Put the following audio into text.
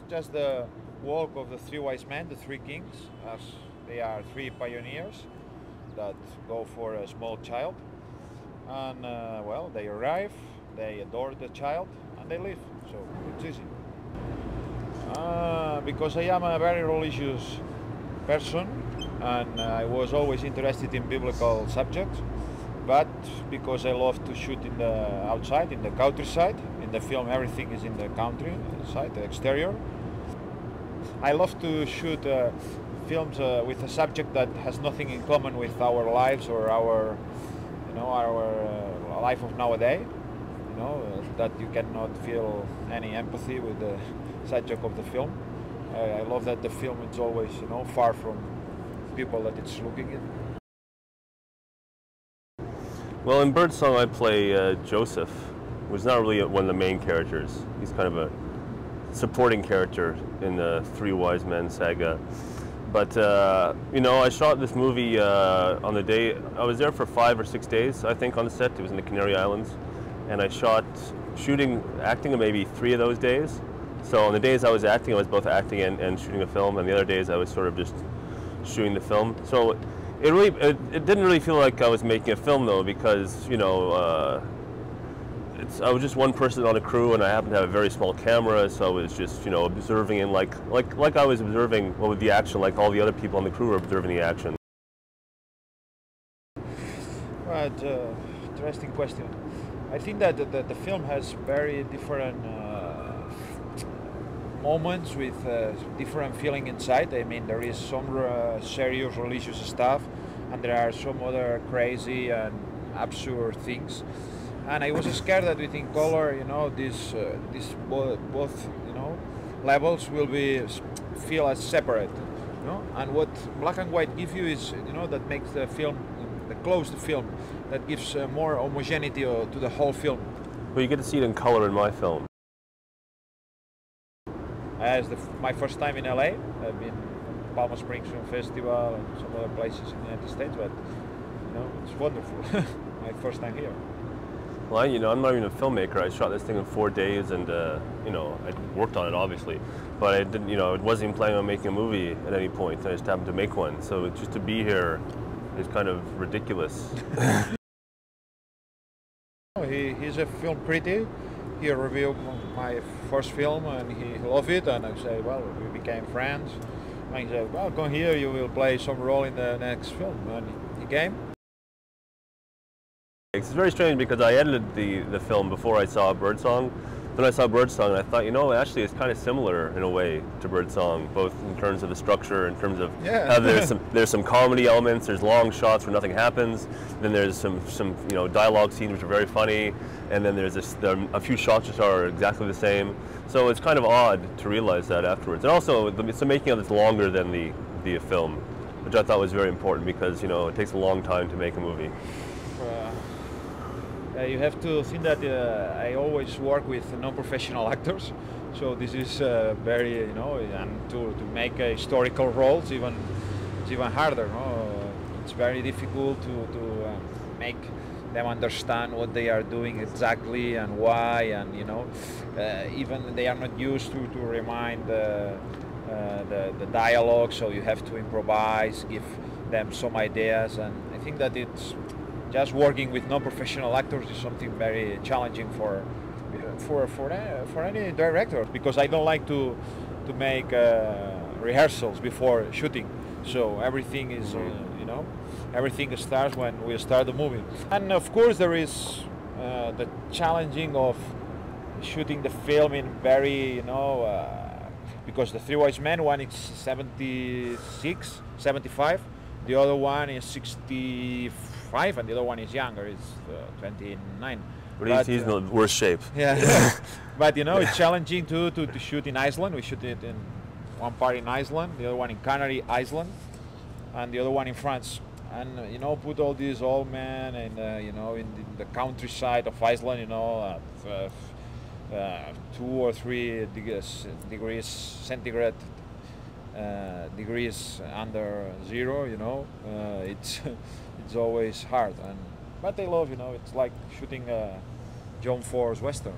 just the walk of the three wise men, the three kings, as they are three pioneers that go for a small child. And well, they arrive, they adore the child, and they leave. So it's easy. Because I am a very religious person, and I was always interested in biblical subjects. But because I love to shoot in the outside, in the countryside, in the film everything is in the countryside, the exterior. I love to shoot films with a subject that has nothing in common with our lives or our life of nowadays. That you cannot feel any empathy with the subject of the film. I love that the film is always, far from people that it's looking at. Well, in Birdsong I play Joseph, who's not really one of the main characters. He's kind of a supporting character in the Three Wise Men saga. But, I shot this movie on the day, I was there for 5 or 6 days, I think, on the set. It was in the Canary Islands. And I acting maybe 3 of those days. So on the days I was acting, I was both acting and shooting a film, and the other days I was sort of just shooting the film. So it didn't really feel like I was making a film though, because I was just one person on a crew, and I happened to have a very small camera, so I was just observing and like I was observing with the action, like all the other people on the crew were observing the action. Right, interesting question. I think that the film has very different moments with different feeling inside. I mean, there is some serious religious stuff, and there are some other crazy and absurd things. And I was scared that within color, these both levels will feel as separate. And what black and white give you is that makes the film, the closed film, that gives more homogeneity to the whole film. Well, you get to see it in color in my film. As my first time in LA, I've been in Palm Springs Film Festival and some other places in the United States, but it's wonderful. My first time here. Well, I'm not even a filmmaker. I shot this thing in 4 days, and I worked on it obviously, but I didn't. I wasn't even planning on making a movie at any point. I just happened to make one. So just to be here is kind of ridiculous. He's a film critic. He reviewed my first film and he loved it, and I said, well, we became friends. And he said, well, come here, you will play some role in the next film. And he came. It's very strange because I edited the film before I saw Birdsong. Then I saw Birdsong and I thought, actually it's kind of similar in a way to Birdsong, both in terms of the structure, in terms of how there's some comedy elements, there's long shots where nothing happens, then there's some dialogue scenes which are very funny, and then there's a few shots which are exactly the same. So it's kind of odd to realize that afterwards. And also the making of it's longer than the film, which I thought was very important because it takes a long time to make a movie. You have to think that I always work with non-professional actors, so this is very, and to make historical roles it's even harder. It's very difficult to make them understand what they are doing exactly and why, and even they are not used to remind the dialogue, so you have to improvise, give them some ideas, and I think that it's just working with non-professional actors is something very challenging for any director, because I don't like to make rehearsals before shooting. So everything is everything starts when we start the movie. And of course there is the challenging of shooting the film in very because the Three Wise Men, one is 76, 75, the other one is 65, and the other one is younger, it's 29. But he's in the worst shape. Yeah, but it's challenging to shoot in Iceland. We shoot it in one part in Iceland, the other one in Canary Island, and the other one in France. And put all these old men and in the countryside of Iceland, at 2 or 3 degrees centigrade, degrees under zero. It's always hard, but I love, it's like shooting a John Ford's Western,